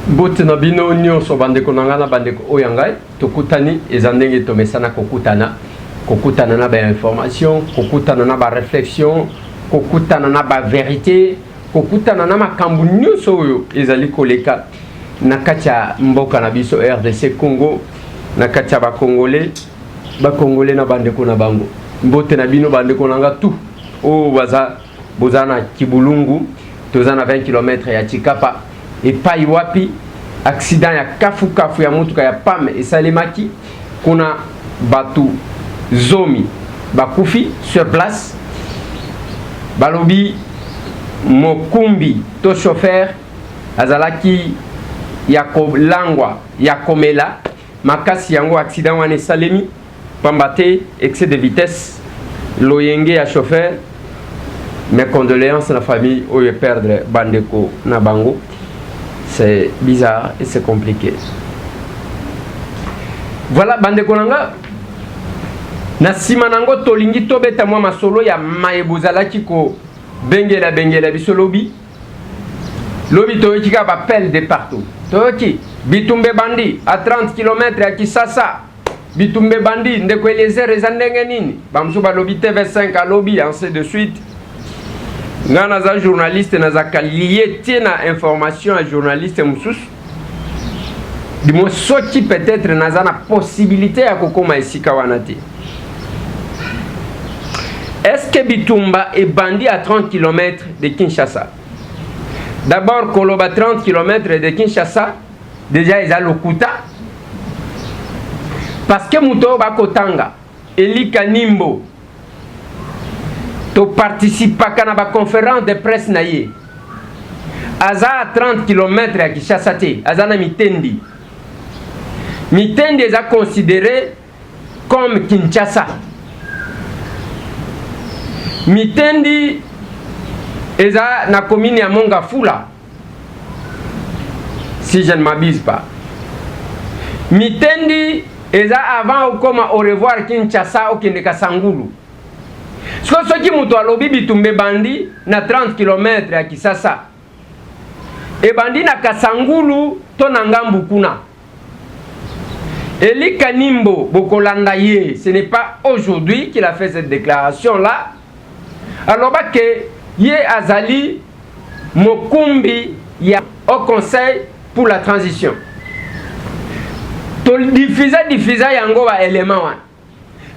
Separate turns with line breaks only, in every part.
Bote na bino nyonso bandeko nanga na bandeko oyangai tokutani ezandenge tomesana kokutana na ba information, kokutana na ba réflexion, kokutana na ba vérité, kokutana na makambu nyonso oyo ezali koleka na kati ya mboka na biso RDC Congo, na kati ya ba Congolais na bandeko na bango. Mbote na bino bandeko nanga tout o bozana Kibulungu, tozana 20 km ya Chikapa et pai wapi accident ya kafu ya mutuka ya pame esalemaki kuna batu zomi bakufi sur place balobi mokumbi to chauffeur azalaki ya kolangwa ya komela makasi yango accident wana esalemi pambate excès de vitesse loyenge ya chauffeur. Mes condoléances à la famille où je perdre bandeko na bango. C'est bizarre et c'est compliqué. Voilà bandeko nanga na sima nango tolingi tobeta mwa masolo ya maebozalaki ko bengela biso lobi toyika bapel de partout. Toyoki bitumbe bandi à 30 km ya Kisasa. Bitumbe bandi ndeko Eliezer ezandenge nini bamsu balobi TV5 a lobby ainsi de suite. Nga naza journaliste nazaka lié na information à journaliste moussous. Dimo soki peut-être naza na possibilité ya kokoma esika wanati. Est-ce que Bitumba est bandit à 30 km de Kinshasa? D'abord, Koloba 30 km de Kinshasa, déjà ils ont le Kuta. Parce que Mouto Bakotanga, Eli Kanimbo, to participe à la conférence de presse naïe. Aza à 30 km à Kinshasa, Azana Mitendi. Mitendi est considéré comme Kinshasa. Mitendi est na commune à Mongafula. Si je ne m'abuse pas. Mitendi est avant ou comme au revoir Kinshasa au Kineka Sangulu. Ce qui m'a alobi bitumbe bandi na 30 km à Kisasa. Et bandi na Kasangulu tonangambu kuna. Eli Kanimbo Bokolanda ye, ce n'est pas aujourd'hui qu'il a fait cette déclaration là. Alors que ye azali mokumbi ya au conseil pour la transition. To diffuser yango ba élément wana.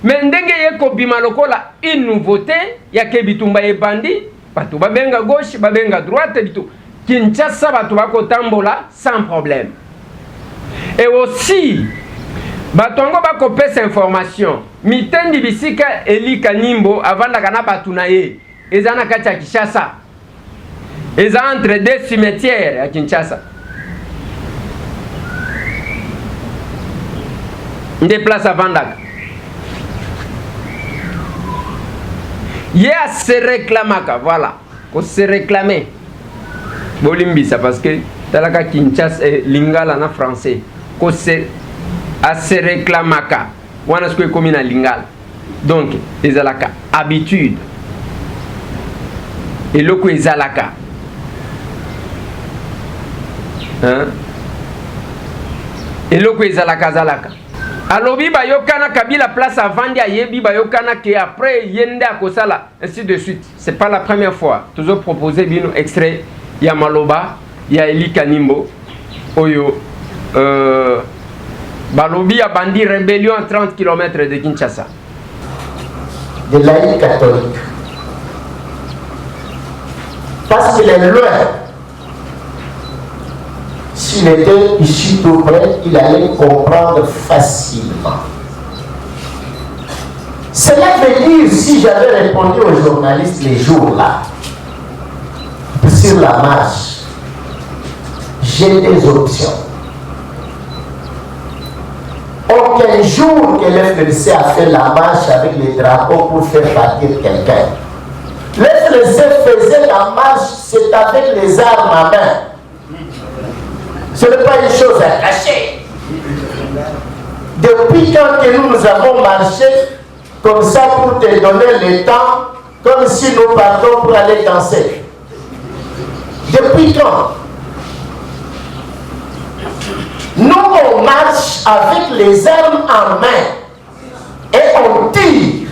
Mais ndenge ye ko bima lokola une nouveauté ya ke bitumba e bandi, batu babenga gauche, babenga droite bitu. Kinshasa batu bako tambola sans problème. Et aussi batongo bako pesa information. Mitendi bisika Eli Kanimbo avant na batu na ye. Ezana kati ya Kinshasa. Eza entre deux cimetières à Kinshasa. Des places à Vandaka. Il a se réclamaka, voilà. Qu'on se réclamer. Bolimbi ça parce que talaka Kinshasa et lingala na français. Qu'on se réclamaka. Wana ce que comme na lingala. Donc, ezalaka habitude. Et loko ezalaka. Hein? Et loko ezalaka zalaka. Alobi bayokana Kabila place à vendre à yebi bayokana que après yende akosala ainsi de suite. C'est pas la première fois. Toujours proposé bino extrait ya Maloba, ya Eli Kanimbo oyo balobi a bandi rébellion à 30 km de Kinshasa.
De laïcs catholique. Parce qu'il est loin. S'il était ici tout près, il allait comprendre facilement. Cela veut dire, si j'avais répondu aux journalistes les jours-là, sur la marche, j'ai des options. Aucun jour que l'FLC a fait la marche avec les drapeaux pour faire partir quelqu'un. L'FLC faisait la marche, c'est avec les armes à main. Ce n'est pas une chose à cacher. Depuis quand que nous avons marché comme ça pour te donner le temps, comme si nous partons pour aller danser? Depuis quand? avec les armes en main et on tire.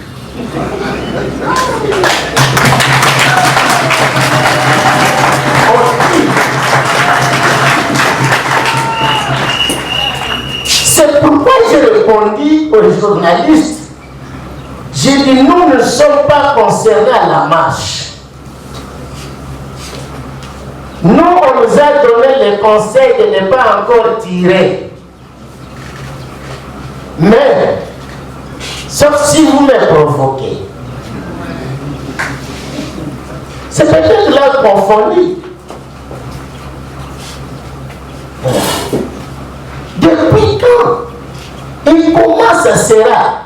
C'est pourquoi j'ai répondu aux journalistes. J'ai dit, nous ne sommes pas concernés à la marche. Nous, on nous a donné le conseil de ne pas encore tirer. Mais, sauf si vous me provoquez. C'est peut-être là confondu. Depuis quand et comment ça sera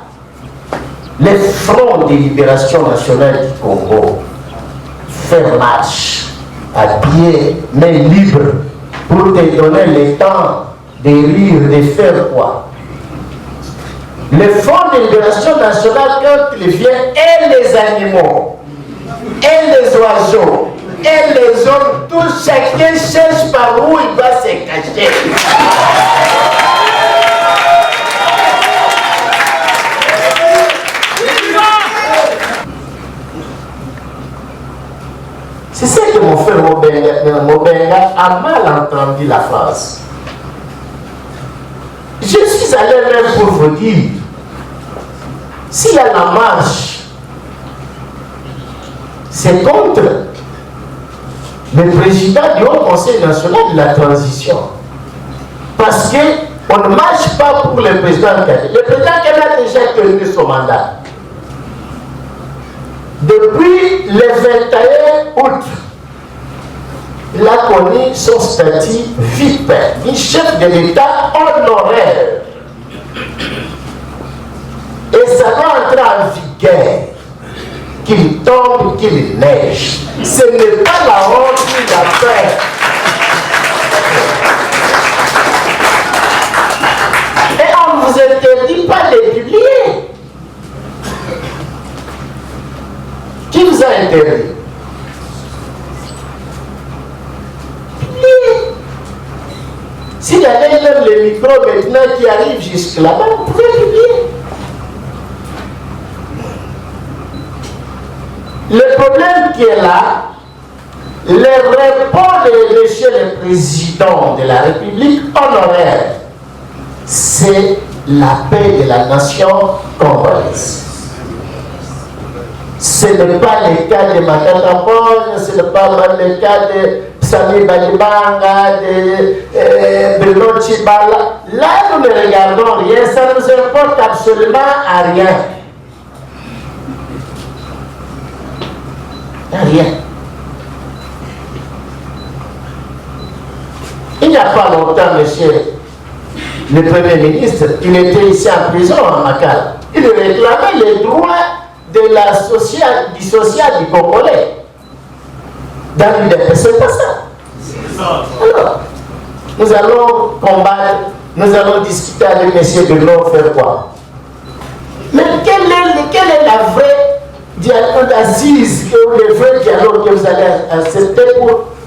le Front de libération nationale du Congo faire marche à pied, mais libre, pour te donner le temps de rire, de faire quoi? Le Front de libération nationale, quand il vient, et les animaux, et les oiseaux, et les hommes, tout chacun cherche par où il va se cacher. C'est ça que mon frère Mobenga a mal entendu la phrase. Je suis allé même pour vous dire, s'il y a la marche, c'est contre le président du Haut Conseil national de la transition. Parce qu'on ne marche pas pour le président Kabila. Le président Kabila a déjà tenu son mandat. Depuis le 21 août, il a connu son statut VIP, un chef de l'État honoraire. Et ça doit entrer en vigueur. Qu'il tombe, qu'il neige. Ce n'est pas la honte qu'il a fait. Et on ne vous interdit pas de publier. Qui vous a interdit? Publier. S'il y avait même le micro maintenant qui arrive jusque là-bas, vous pouvez publier. Le problème qui est là, le repos de monsieur le président de la République honoraire, c'est la paix de la nation congolaise. Ce n'est pas le cas de Makata Mbonyo, ce n'est pas le cas de Sami Balibanga, de Bruno Tshibala. Là, nous ne regardons rien, ça ne nous importe absolument à rien. Rien. Il n'y a pas longtemps, monsieur le Premier ministre, il était ici en prison à Makala. Il réclamait les droits de la du social du Congolais. Dans l'UDP, c'est pas ça. Alors, nous allons combattre, nous allons discuter avec M. Bruno, faire quoi? Mais quelle est la vraie dialogue d'assises, le vrai dialogue que vous allez accepter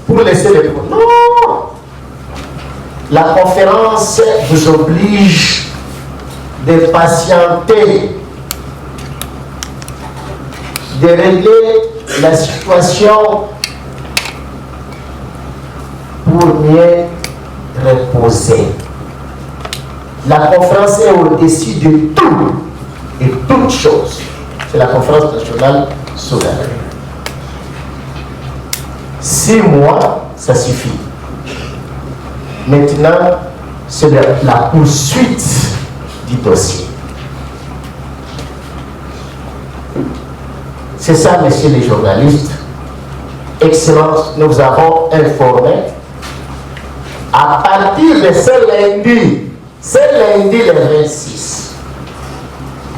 pour laisser les points? Non! La conférence vous oblige de patienter, de régler la situation pour mieux reposer. La conférence est au-dessus de tout et toutes choses. C'est la conférence nationale souveraine. 6 mois, ça suffit. Maintenant, c'est la poursuite du dossier. C'est ça, messieurs les journalistes. Excellence, nous vous avons informé. À partir de ce lundi le 26,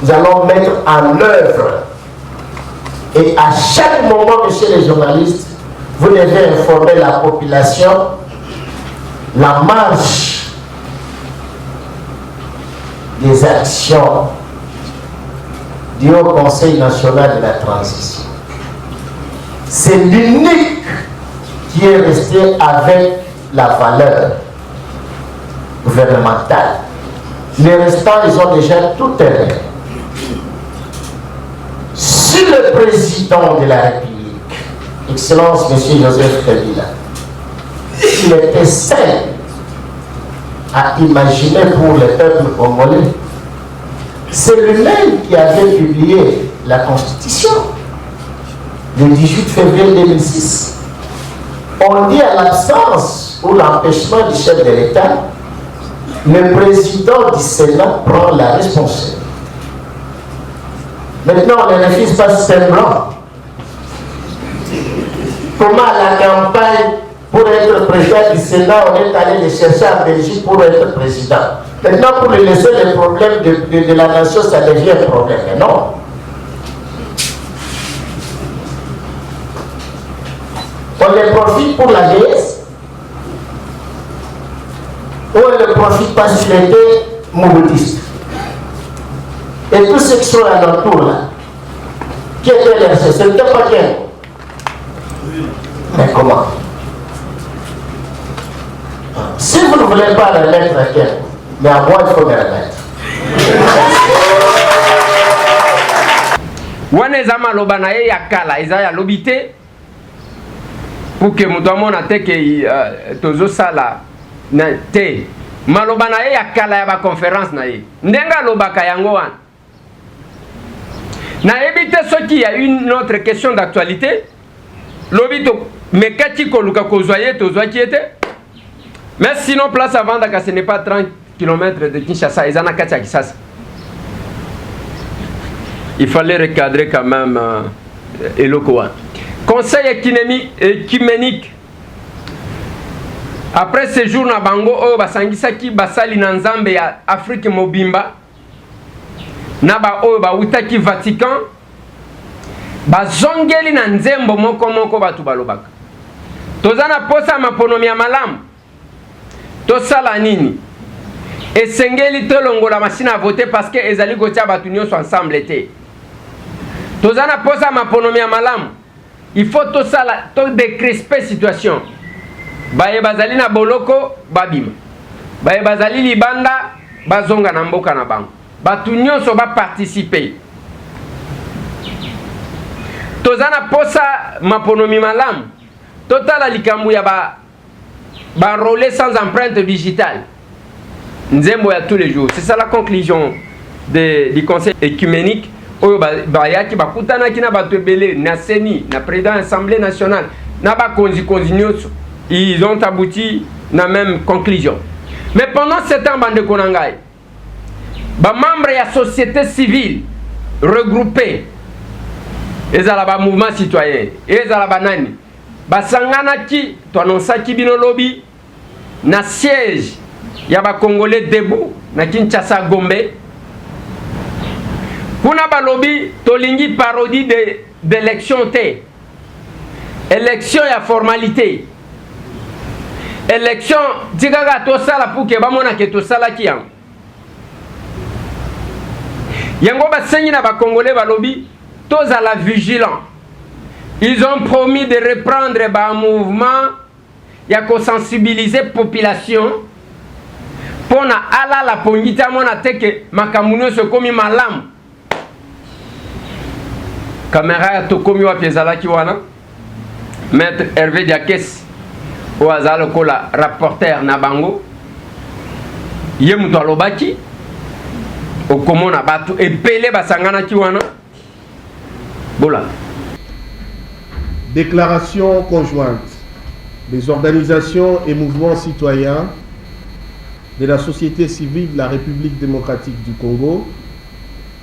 nous allons mettre en œuvre. Et à chaque moment, messieurs les journalistes, vous devez informer la population la marche des actions du Haut Conseil national de la transition. C'est l'unique qui est resté avec la valeur gouvernementale. Les restants, ils ont déjà tout terminé. Si le président de la République, Excellence M. Joseph Kabila, il était seul à imaginer pour le peuple congolais, c'est lui-même qui avait publié la Constitution le 18 février 2006. On dit à l'absence ou l'empêchement du chef de l'État, le président du Sénat prend la responsabilité. Maintenant, on ne refuse pas semblant. Comment la campagne pour être président du Sénat, on est allé le chercher en Belgique pour être président. Maintenant, pour lui laisser les problèmes de la nation, ça devient un problème. Mais non. On les profite pour la vieillesse. Ou on ne profite pas s'il était mourutiste. Et tous ceux qui sont alentour là, qui étaient les RCC, ce n'était pas quelqu'un. Mais comment? Si vous ne voulez pas la mettre à quelqu'un, mais à moi il faut me la mettre.
Waneza maloba na ye ya kala eza ya lobité pour que mutu amona te ke tozo sala na te maloba na ye ya kala ya ba conférence na ye ndenga lobaka yango wana na ebite soki ya une autre question d'actualité lobito mekati koluka kozwaye tozwaki ete mais sinon place à vendre ce n'est pas 30 km de Kinshasa ezana kati ya Kisasa. Il fallait recadrer quand même Elokoa. Conseil écuménique. Après ce jour na bango o basangisaki basali na nzambe ya Afrique mobimba na ba o ba utaki Vatican bazongeli na nzembo moko batu balobaka. Tozana posa maponomi ya malamu. Tosala nini? Esengeli tolongola machine à voter parce que ezali kotia batu nyonso ensemble te. Tozana posa maponomi ya malamu. Il faut tout ça là, tout décrisper situation. Baye bazali na boloko babima. Baye bazali libanda bazonga na mboka na bango. Batu nyonso ba participer. Tozana posa maponomi malamu. Totala likambu ya ba relais sans empreinte digitale. Nzembo ya tous les jours. C'est ça la conclusion du conseil écuménique. Bayaki bakutana kina batebele na seni na président assemblée nationale na ba konzi nyonso ils ont abouti na même conclusion. Mais pendant ce temps bande konangai ba membre ya société civile regroupés ezala ba mouvement citoyen ezala ba nani basangana ki to annonçaki bino lobi na siège ya ba congolais debout na Kinshasa Gombe. Kuna balobi tolingi parodie d'élection te. Élection ya formalité. Élection dikaga to sala pour que bamona ke to sala ki yango. Yango ba sengi na ba congolais balobi tozala vigilant. Ils ont promis de reprendre ba mouvement ya ko sensibiliser population pona ala la pongita mona teke makamunyo se komi malamu. Caméra tokomi wa piezala ki wana Maître Hervé Diakes o azalo kola rapporteur na bango ye muto alobaki okomona batu epele basangana ki wana bola.
Déclaration conjointe des organisations et mouvements citoyens de la société civile de la République démocratique du Congo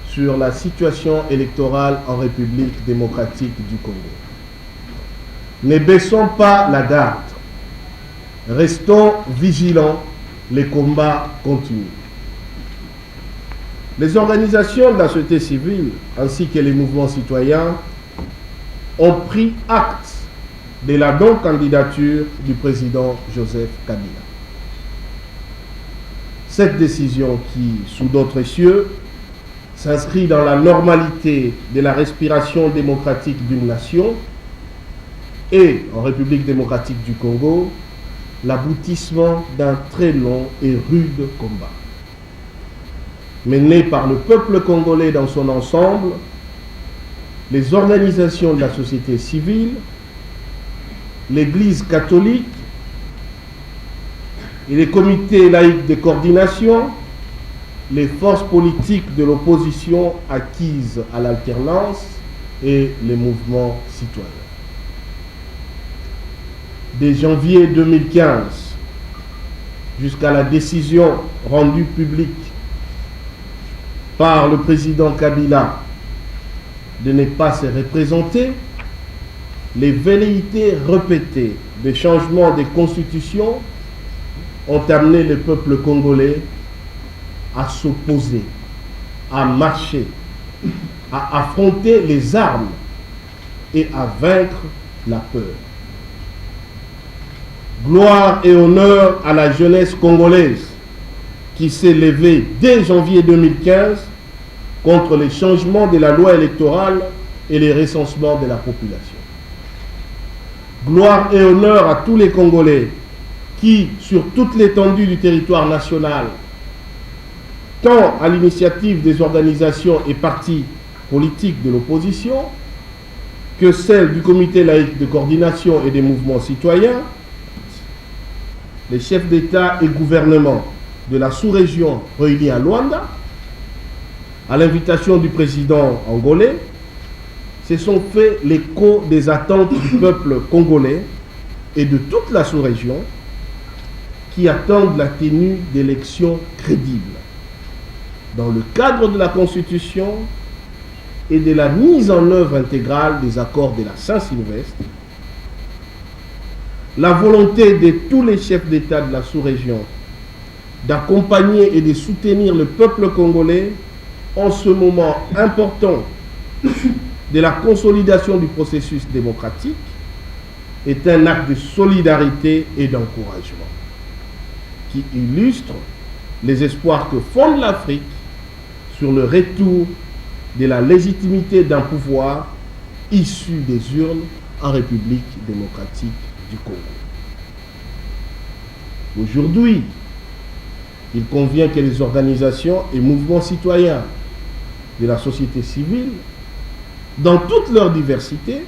sur la situation électorale en République démocratique du Congo. Ne baissons pas la garde. Restons vigilants, les combats continuent. Les organisations de la société civile ainsi que les mouvements citoyens ont pris acte de la non-candidature du président Joseph Kabila. Cette décision qui, sous d'autres cieux, s'inscrit dans la normalité de la respiration démocratique d'une nation et, en République démocratique du Congo, l'aboutissement d'un très long et rude combat. menée par le peuple congolais dans son ensemble, les organisations de la société civile, l'Église catholique et les comités laïcs de coordination, les forces politiques de l'opposition acquises à l'alternance et les mouvements citoyens. Dès janvier 2015 jusqu'à la décision rendue publique par le président Kabila de ne pas se représenter, les velléités répétées des changements de constitution ont amené le peuple congolais à s'opposer, à marcher, à affronter les armes et à vaincre la peur. Gloire et honneur à la jeunesse congolaise qui s'est levée dès janvier 2015 contre les changements de la loi électorale et les recensements de la population. Gloire et honneur à tous les Congolais qui, sur toute l'étendue du territoire national, tant à l'initiative des organisations et partis politiques de l'opposition que celle du comité laïque de coordination et des mouvements citoyens, les chefs d'État et gouvernement de la sous-région réunis à Luanda, à l'invitation du président angolais, se sont fait l'écho des attentes du peuple congolais et de toute la sous-région qui attendent la tenue d'élections crédibles dans le cadre de la Constitution et de la mise en œuvre intégrale des accords de la Saint-Sylvestre. La volonté de tous les chefs d'État de la sous-région d'accompagner et de soutenir le peuple congolais en ce moment important de la consolidation du processus démocratique est un acte de solidarité et d'encouragement qui illustre les espoirs que fonde l'Afrique sur le retour de la légitimité d'un pouvoir issu des urnes en République démocratique du Congo. Aujourd'hui, il convient que les organisations et mouvements citoyens de la société civile, dans toute leur diversité,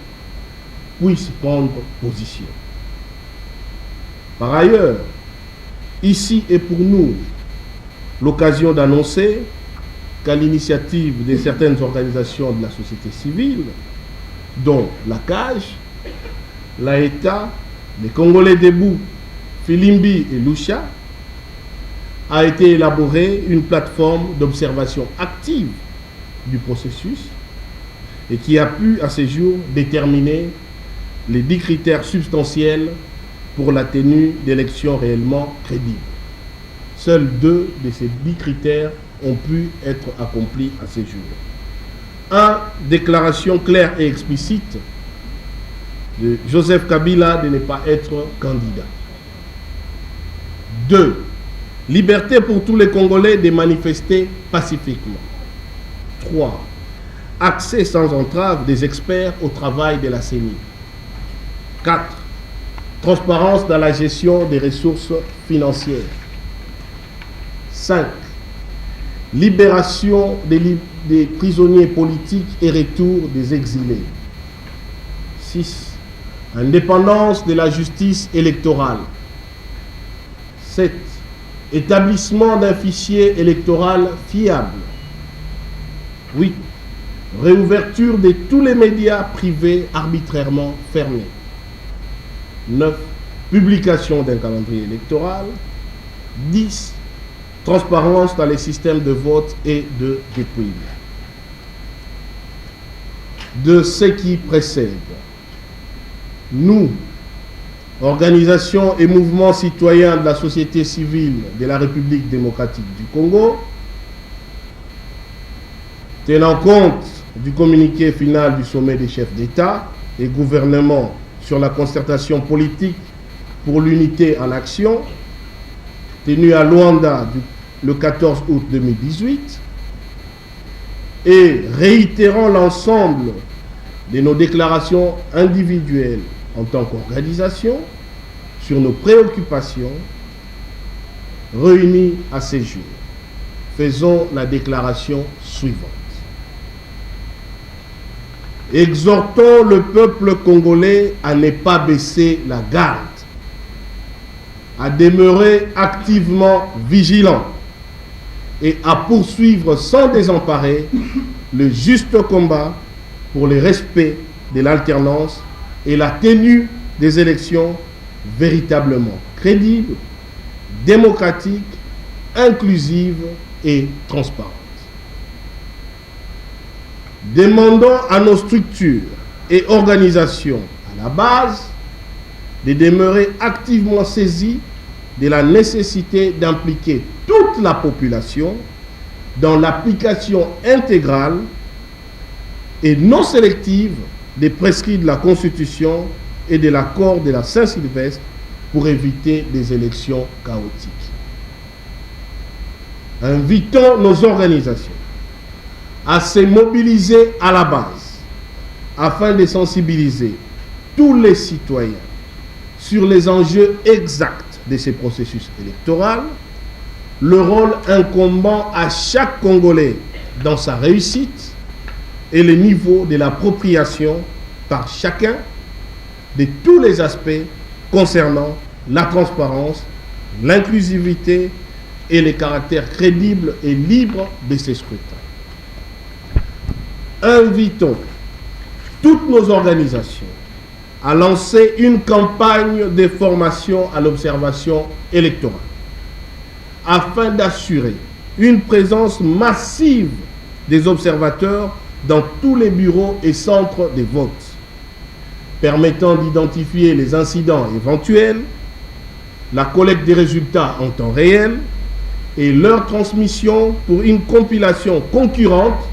puissent prendre position. Par ailleurs, ici est pour nous l'occasion d'annoncer qu'à l'initiative de certaines organisations de la société civile, dont la CAGE, l'AETA, les Congolais debout, Filimbi et Lucha, a été élaborée une plateforme d'observation active du processus et qui a pu à ce jour déterminer les 10 critères substantiels pour la tenue d'élections réellement crédibles. Seuls 2 de ces 10 critères ont pu être accomplis à ce jour. 1. Déclaration claire et explicite de Joseph Kabila de ne pas être candidat. 2. Liberté pour tous les Congolais de manifester pacifiquement. 3. Accès sans entrave des experts au travail de la CENI. 4. Transparence dans la gestion des ressources financières. 5. Libération des prisonniers politiques et retour des exilés. 6. Indépendance de la justice électorale. 7. Établissement d'un fichier électoral fiable. 8. Réouverture de tous les médias privés arbitrairement fermés. 9. Publication d'un calendrier électoral. 10. Transparence dans les systèmes de vote et de dépouillement. De ce qui précède, nous, organisations et mouvements citoyens de la société civile de la République démocratique du Congo, tenant compte du communiqué final du sommet des chefs d'État et gouvernement sur la concertation politique pour l'unité en action, tenu à Luanda le 14 août 2018, et réitérant l'ensemble de nos déclarations individuelles en tant qu'organisation sur nos préoccupations réunies à ces jours. faisons la déclaration suivante. Exhortons le peuple congolais à ne pas baisser la garde, à demeurer activement vigilant et à poursuivre sans désemparer le juste combat pour le respect de l'alternance et la tenue des élections véritablement crédibles, démocratiques, inclusives et transparentes. Demandons à nos structures et organisations à la base de demeurer activement saisies de la nécessité d'impliquer toute la population dans l'application intégrale et non sélective des prescrits de la Constitution et de l'accord de la Saint-Sylvestre pour éviter des élections chaotiques. Invitons nos organisations à se mobiliser à la base afin de sensibiliser tous les citoyens sur les enjeux exacts de ces processus électoraux, le rôle incombant à chaque Congolais dans sa réussite et le niveau de l'appropriation par chacun de tous les aspects concernant la transparence, l'inclusivité et le caractère crédible et libre de ces scrutins. Invitons toutes nos organisations à lancer une campagne de formation à l'observation électorale afin d'assurer une présence massive des observateurs dans tous les bureaux et centres de vote, permettant d'identifier les incidents éventuels, la collecte des résultats en temps réel et leur transmission pour une compilation concurrente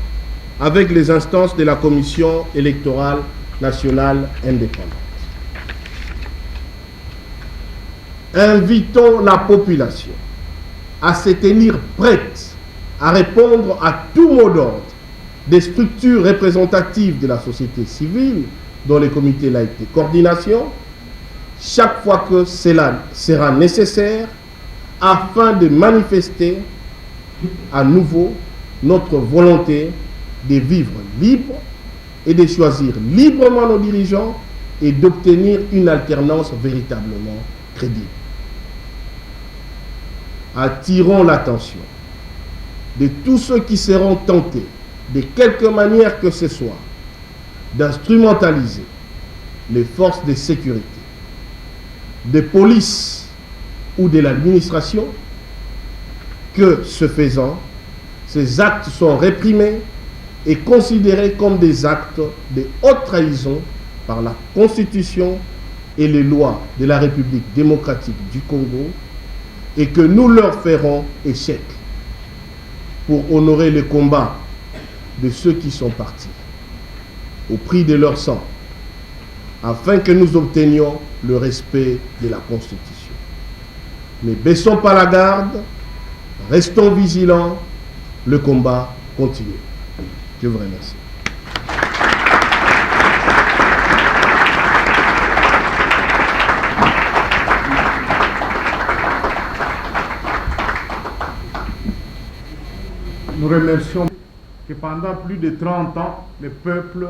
avec les instances de la Commission électorale nationale indépendante. Invitons la population à se tenir prête à répondre à tout mot d'ordre des structures représentatives de la société civile, dont les comités laïcs de coordination, chaque fois que cela sera nécessaire, afin de manifester à nouveau notre volonté de vivre libre et de choisir librement nos dirigeants et d'obtenir une alternance véritablement crédible. Attirons l'attention de tous ceux qui seront tentés, de quelque manière que ce soit, d'instrumentaliser les forces de sécurité, de police ou de l'administration, que, ce faisant, ces actes sont réprimés et considérés comme des actes de haute trahison par la Constitution et les lois de la République démocratique du Congo, et que nous leur ferons échec pour honorer le combat de ceux qui sont partis au prix de leur sang, afin que nous obtenions le respect de la Constitution. Ne baissons pas la garde, restons vigilants, le combat continue. Je vous remercie.
Nous remercions que pendant plus de 30 ans, le peuple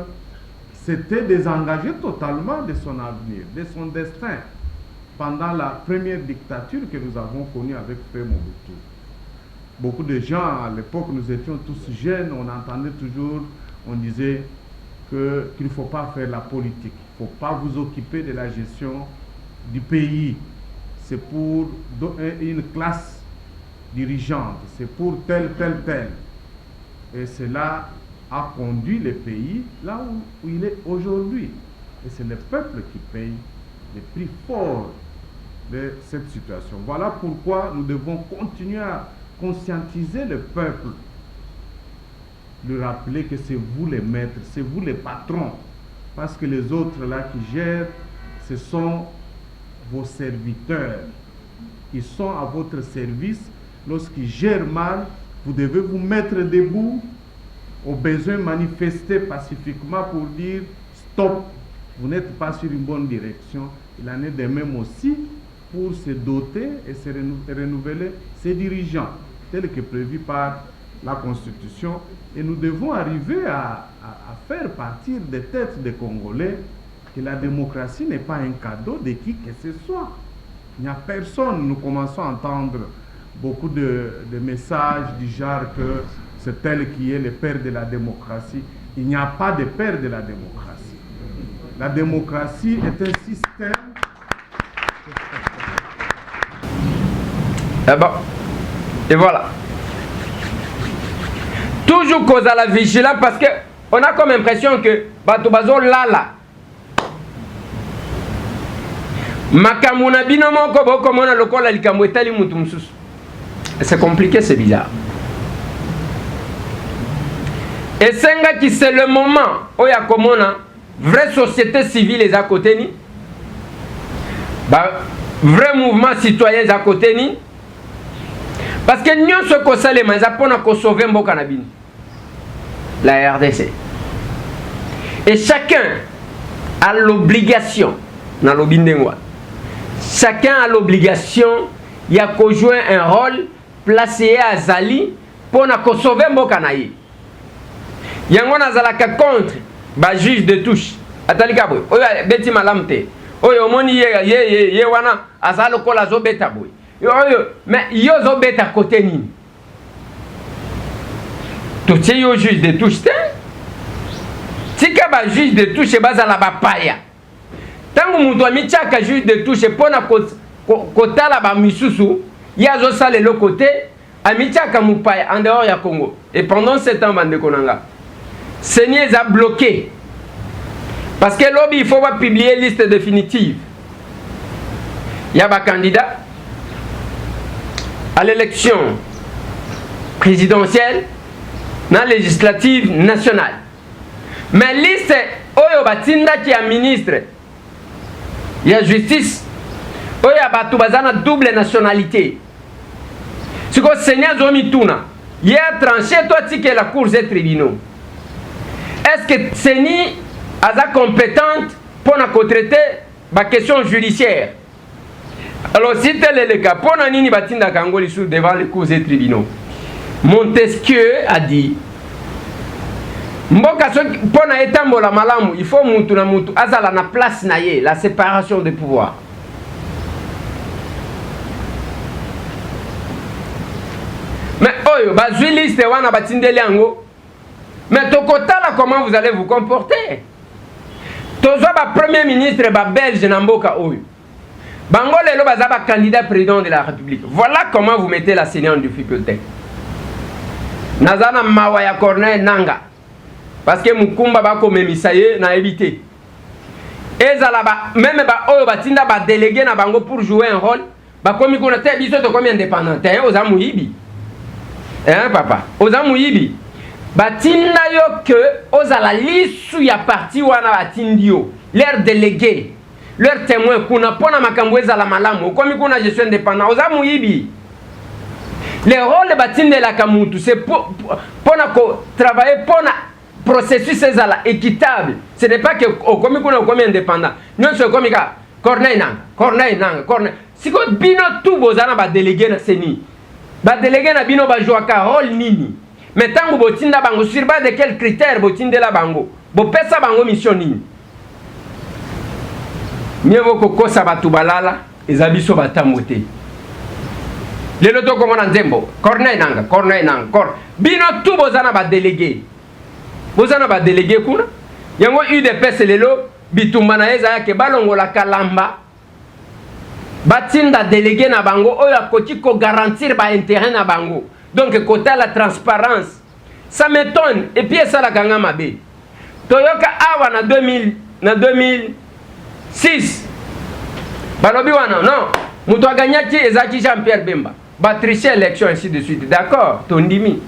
s'était désengagé totalement de son avenir, de son destin, pendant la première dictature que nous avons connue avec Feu Mobutu. Beaucoup de gens, à l'époque, nous étions tous jeunes, on entendait toujours, on disait qu'il ne faut pas faire la politique, il ne faut pas vous occuper de la gestion du pays. C'est pour une classe dirigeante, c'est pour tel. Et cela a conduit le pays là où il est aujourd'hui. Et c'est le peuple qui paye le prix fort de cette situation. Voilà pourquoi nous devons continuer à conscientiser le peuple, lui rappeler que c'est vous les maîtres, c'est vous les patrons, parce que les autres là qui gèrent, ce sont vos serviteurs. Ils sont à votre service. Lorsqu'ils gèrent mal, vous devez vous mettre debout, au besoin manifester pacifiquement pour dire stop, vous n'êtes pas sur une bonne direction. Il en est de même aussi pour se doter et se renouveler ses dirigeants. tel que prévu par la Constitution. Et nous devons arriver à faire partir des têtes des Congolais que la démocratie n'est pas un cadeau de qui que ce soit. Il n'y a personne. Nous commençons à entendre beaucoup de messages du genre que c'est tel qui est le père de la démocratie. Il n'y a pas de père de la démocratie. La démocratie est un système.
Eh bon. Et voilà. Toujours cause à la vigilance parce que on a comme impression que Batobazo lala. Makamuna binomo kobo komona lokola likambo etali mutu mususu. C'est compliqué, c'est bizarre. Et senga qui c'est le moment où il y a komona vraie société civile les à côté ni. Vrai mouvement citoyen à côté ni. Parce que nous sommes comme ça les mains pour sauver mboka na bino. La RDC. Et chacun a l'obligation dans l'obindengwa. Chacun a l'obligation il y a qu'à jouer un rôle placé à Zali pour sauver mboka na ye. Yango nazalaka contre ba juge de touche. Atalika boy. Oyo beti malamte. Oyo moni ye wana azalo kola zo beta boy. Mais yo zo beta côté nini. Tout yo juge de touche te. Tika ba juge de touche bazala ba paya. Tangu mutu amichaka juge de touche pona kotala ba misusu, ya zo sale le côté amichaka mupaya en dehors ya Congo. Et pendant 7 ans bande konanga. Seigneur a bloqué. Parce que lobby il faut pas publier liste définitive. Il y a un candidat à l'élection présidentielle, dans la législative nationale. Mais liste Oyo Batinda qui est ministre, il y a justice, Oyo Batu Bazana double nationalité. Ce que le Seigneur Zomituna, il a tranché toi tu que la cour des tribunaux. Est-ce que Seni est compétente pour traiter la question judiciaire? Alors si tel est le cas, pour nani batinda Kangoli sous devant les cours des tribunaux. Montesquieu a dit Mboka so pona etambola malamu, il faut mutu na mutu azala na place na ye, la séparation des pouvoirs. Mais oyo bazui liste wana batindeli yango. Mais tokotala comment vous allez vous comporter. Tozo ba premier ministre ba belge na mboka oyo. Bango lelo bazaba candidat président de la République. Voilà comment vous mettez la CENI en difficulté. Nazana mawa ya Corneille Nanga. Parce que Mukumba ba komemisa ye na éviter. Ezala ba même ba oyo batinda ba délégué na bango pour jouer un rôle. Ba komi ko na te biso to komi indépendant. Te ozamu yibi. Hein papa, ozamu yibi. Batinda yo que ozala lisu ya parti wana batindio. Leur délégué. Leur témoin kuna pona makambweza la malamu comme kuna je suis indépendant ozamu yibi le rôle batinde la kamutu c'est pour travailler pour processus ezala équitable ce n'est pas que comme kuna comme indépendant non c'est comme ka Corneille Nanga siko bino tout bozana ba délégué na CENI ba délégué na bino ba jouer ka rôle nini mais tango botinda bango sur base de quels critères botinde la bango bo pesa bango mission nini. Mieux vaut que kosa batu balala ezabiso batamote. Lelo to komona nzembo Corneille Nanga bino tout bozana ba délégué kuna yango UDPS lelo bitumba na eza yake balongola kalamba batinda délégué na bango oyo akoti ko garantir ba intérêt na bango donc côté la transparence ça m'étonne et puis ça la kanga mabe toyoka awa na 2006 balobi wana non mutu aganyaki ezaki Jean-Pierre Bemba ba tricher élection ainsi de suite d'accord tondimi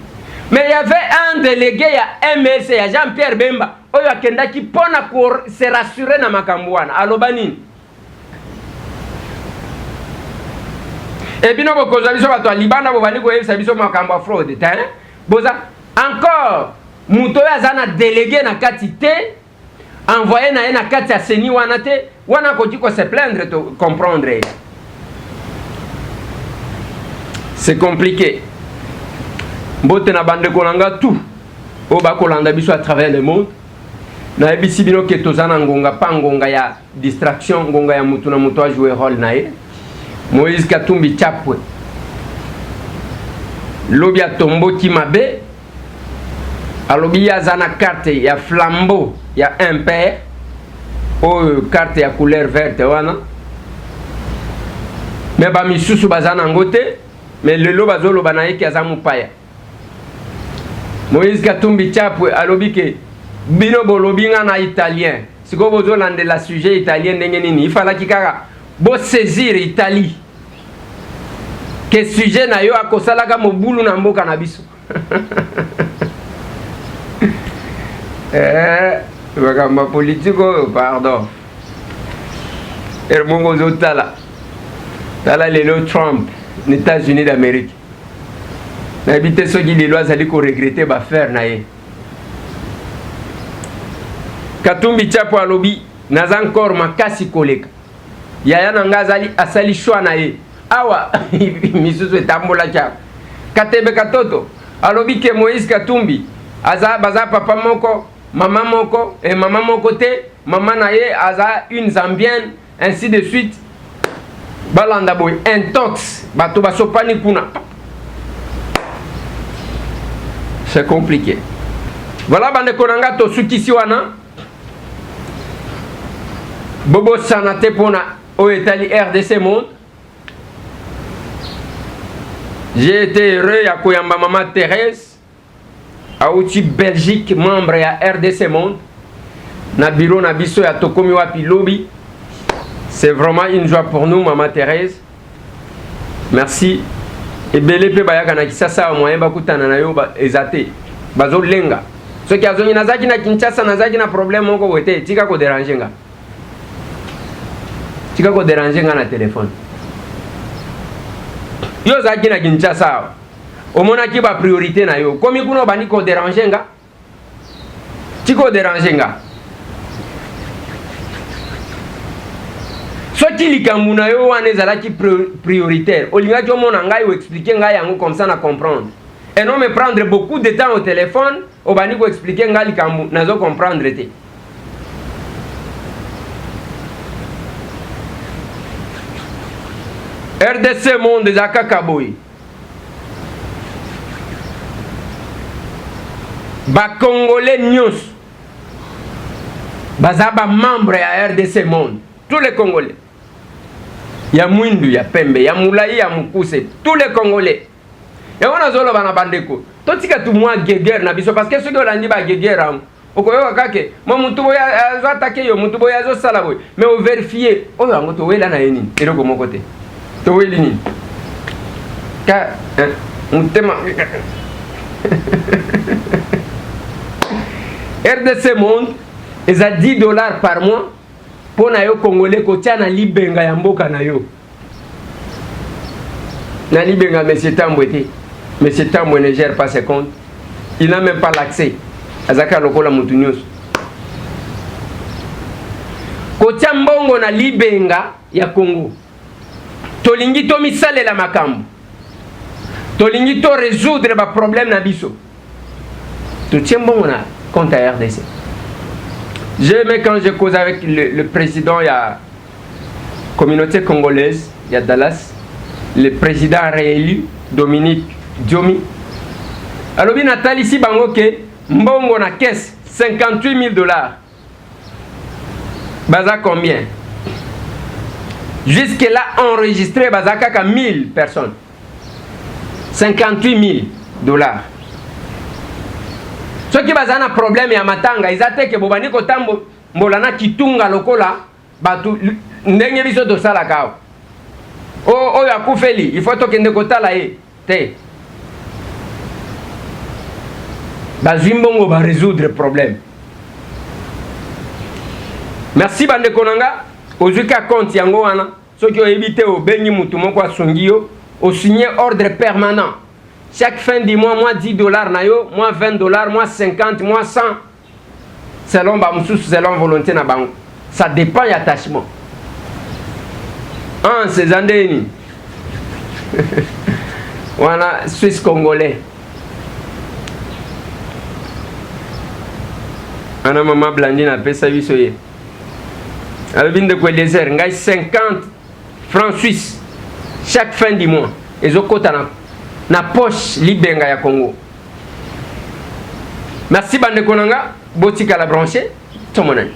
mais il y avait un délégué ya MLC ya Jean-Pierre Bemba oyo akendaki pona ko se rassurer na makambo wana alobani et bino bokoza biso bato libanda bovani ko yebisa biso makambo fraude ta boza encore mutu oyo azana délégué na kati te envoyé na kati ya CENI wana te wana koti ko se plaindre to comprendre. C'est compliqué. Mbote na bande kolanga tout. O ba kolanda biso à travers le monde. Na ebisi bino ke tozana ngonga pa ngonga ya distraction, ngonga ya mutu na mutu a jouer rôle na ye. Moïse Katumbi Chapwe. Lobi a tombo ki mabe. Alobi ya zana carte ya flambeau ya impair. O carte ya couleur verte wana. Mais ba misusu bazana ngote, mais lelo bazolo banaye ki azamu paya. Moïse Katumbi Chapwe alobi ke bino bolobi nga na italien. Siko bozo lande la sujet italien ndenge nini, ifala kikaka bo saisir Italie. Que sujet na yo akosalaka mobulu na mboka na biso. Bakamba politiko, pardon. Ermongo zotala. Tala lelo Trump, les États-Unis d'Amérique. N'habite ceux qui les lois allaient regretter ba faire naé. Katumbi Chapwe alobi naza encore makasi koleka. Yaya nangazali asali shwa naé. Awa misusu etambola cha. Katebe katoto alobi ke Moïse Katumbi aza baza papa moko, maman moko et maman moko te, maman naé aza une zambienne ainsi de suite. Balanda boy intox bato basopani kuna. C'est compliqué. Voilà bande konanga to sukisi wana. Bobo sanate pona au Italie RDC Monde. J'ai été heureux à koyamba maman Thérèse à outil Belgique membre à RDC Monde. Na bureau na biso ya tokomi wapi lobby. C'est vraiment une joie pour nous, Maman Thérèse. Merci. Et belé pe bayaka na kisasa wa moyen bakutana na yo ezate. Bazo lenga. Ce qui a zoni nazaki na Kinshasa nazaki na problème moko wete tika ko déranger nga. Tika ko déranger nga na téléphone. Yo zaki na Kinshasa. Omona ki ba priorité na yo. Komi kuno bani ko déranger nga. Tiko déranger nga. Ce qui likambu na yo wana ezalaki prioritaire. Olinga jomona ngai ou expliquer ngai yango comme ça na comprendre. Et non me prendre beaucoup de temps au téléphone, au bani ko expliquer ngai likambu nazo comprendre te. RDC Monde ezaka kaboy. Ba Congolais nyos. Bazaba membre ya RDC Monde. Tous les Congolais. Ya mwindu, ya pembe, ya moulaï, ya mukuse, tous les Congolais. Et on a zolo bana bandeko. Totika tu moi guerre na biso parce que ceux qui ont dit ba guerre okoyo kake mo mutu boya azo attaquer yo mutu boya azo sala boy mais on vérifier oyo ngo to wela na yeni eloko moko te. To weli ni. Ka mutema RDC Monde est à $10 par mois. Pour na yo Congolais kotia na libenga ya mboka na yo. Na libenga monsieur Tambouete. Monsieur Tamboué ne gère pas ses comptes. Il n'a même pas l'accès. Azaka lokola mutu nyos. Kotia mbongo na libenga ya Congo. Tolingi to misale la makambo. Tolingi to résoudre ba problème na biso. To tia mbongo na compte à RDC. J'aimais quand je cause avec le président, il y a communauté congolaise, il y a Dallas, le président réélu, Dominique Diomi. Alors, bien Nathalie ici, bangoke, mbongo na caisse, $58 000. Baza combien? Jusque-là, enregistré, baza kaka 1000 personnes. $58 000. Ceux qui ont un problème ya matanga, ils attaquent que bobani ko tambo mbolana kitunga lokola batu ndenge biso to sala kao. O ya kufeli, il faut to kende ko tala e te. Ba zimbongo ba résoudre problème. Merci bande konanga, ozuka compte yango wana, ceux qui ont évité au benyi mutu moko asungio, au signer ordre permanent. Chaque fin du mois, moi $10 nayo, moi $20, moi 50, moi 100. Selon selon volonté na bango. Ça dépend de l'attachement. Ces années, voilà, Suisse Congolais. ana mama Blandine apesa biso ye alobinde ko désert ngai 50 francs suisses chaque fin du mois ezokota na poche libenga ya Congo. Merci bande konanga botika la branché tomonani.